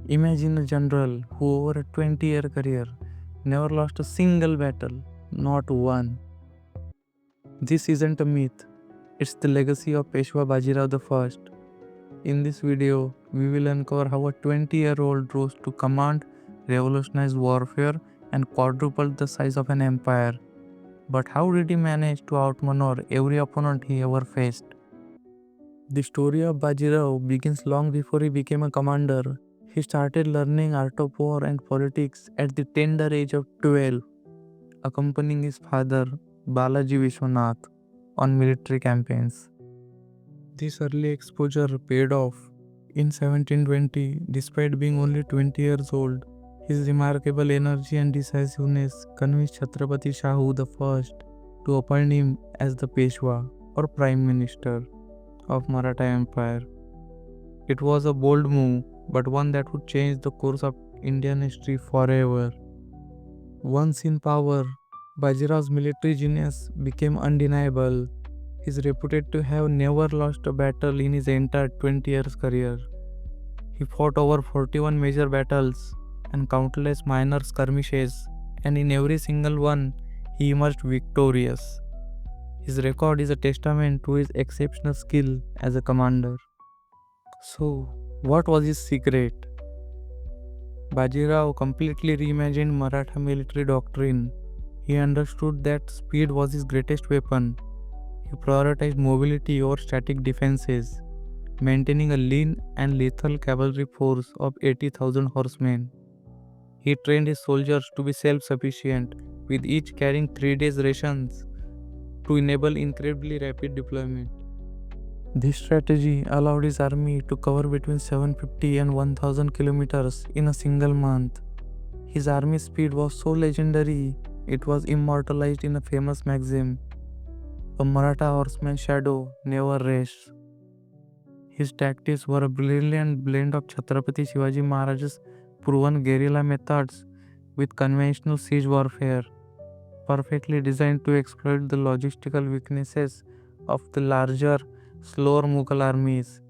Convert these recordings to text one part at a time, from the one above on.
Imagine a general who, over a 20-year career, never lost a single battle, not one. This isn't a myth, it's the legacy of Peshwa Baji Rao I. In this video, we will uncover how a 20-year-old rose to command, revolutionized warfare, and quadrupled the size of an empire. But how did he manage to outmaneuver every opponent he ever faced? The story of Bajirao begins long before he became a commander. He started learning art of war and politics at the tender age of 12, accompanying his father, Balaji Vishwanath, on military campaigns. This early exposure paid off. In 1720, despite being only 20 years old, his remarkable energy and decisiveness convinced Chhatrapati Shahu I to appoint him as the Peshwa or Prime Minister of Maratha Empire. It was a bold move, but one that would change the course of Indian history forever. Once in power, Bajirao's military genius became undeniable. He is reputed to have never lost a battle in his entire 20 years career. He fought over 41 major battles and countless minor skirmishes, and in every single one, he emerged victorious. His record is a testament to his exceptional skill as a commander. So, what was his secret? Bajirao completely reimagined Maratha military doctrine. He understood that speed was his greatest weapon. He prioritized mobility over static defenses, maintaining a lean and lethal cavalry force of 80,000 horsemen. He trained his soldiers to be self-sufficient, with each carrying 3 days' rations to enable incredibly rapid deployment. This strategy allowed his army to cover between 750 and 1000 kilometers in a single month. His army speed was so legendary, it was immortalized in a famous maxim: "A Maratha horseman's shadow never rests." His tactics were a brilliant blend of Chhatrapati Shivaji Maharaj's proven guerrilla methods with conventional siege warfare, perfectly designed to exploit the logistical weaknesses of the larger, slower Mughal armies.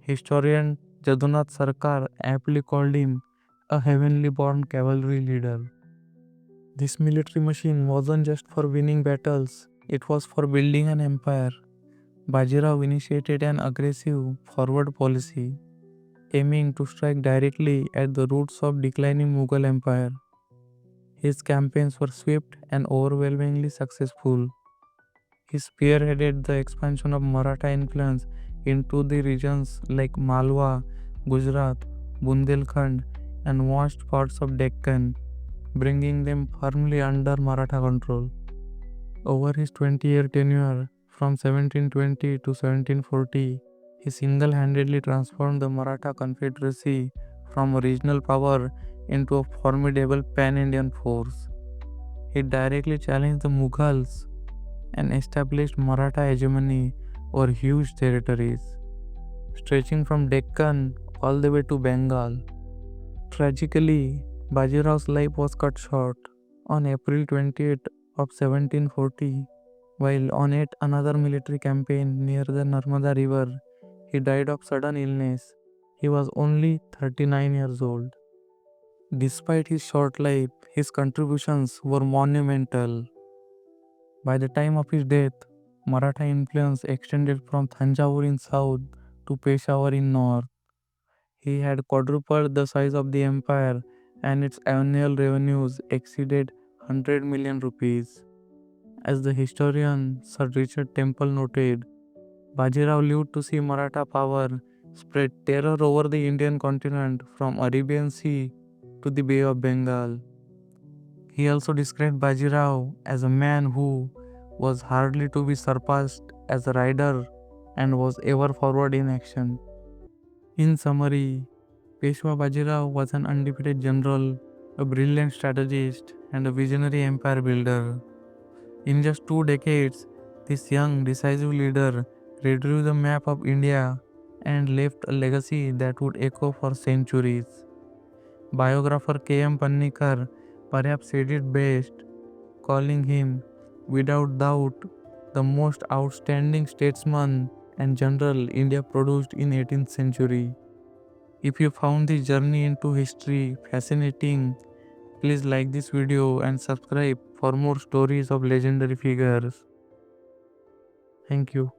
Historian Jadunath Sarkar aptly called him a heavenly born cavalry leader. This military machine wasn't just for winning battles, it was for building an empire. Bajirao initiated an aggressive forward policy, aiming to strike directly at the roots of declining Mughal Empire. His campaigns were swift and overwhelmingly successful. He spearheaded the expansion of Maratha influence into the regions like Malwa, Gujarat, Bundelkhand, and vast parts of Deccan, bringing them firmly under Maratha control. Over his 20-year tenure, from 1720 to 1740, he single-handedly transformed the Maratha Confederacy from a regional power into a formidable pan-Indian force. He directly challenged the Mughals and established Maratha hegemony over huge territories, stretching from Deccan all the way to Bengal. Tragically, Bajirao's life was cut short on April 28 of 1740, while on yet another military campaign near the Narmada River. He died of sudden illness. He was only 39 years old. Despite his short life, his contributions were monumental. By the time of his death, Maratha influence extended from Thanjavur in south to Peshawar in north. He had quadrupled the size of the empire, and its annual revenues exceeded 100 million rupees. As the historian Sir Richard Temple noted, Bajirao lived to see Maratha power spread terror over the Indian continent from Arabian Sea to the Bay of Bengal. He also described Bajirao as a man who was hardly to be surpassed as a rider and was ever forward in action. In summary, Peshwa Bajirao was an undefeated general, a brilliant strategist, and a visionary empire builder. In just 2 decades, this young, decisive leader redrew the map of India and left a legacy that would echo for centuries. Biographer K.M. Pannikar perhaps said it best, calling him, without doubt, the most outstanding statesman and general India produced in 18th century. If you found this journey into history fascinating, please like this video and subscribe for more stories of legendary figures. Thank you.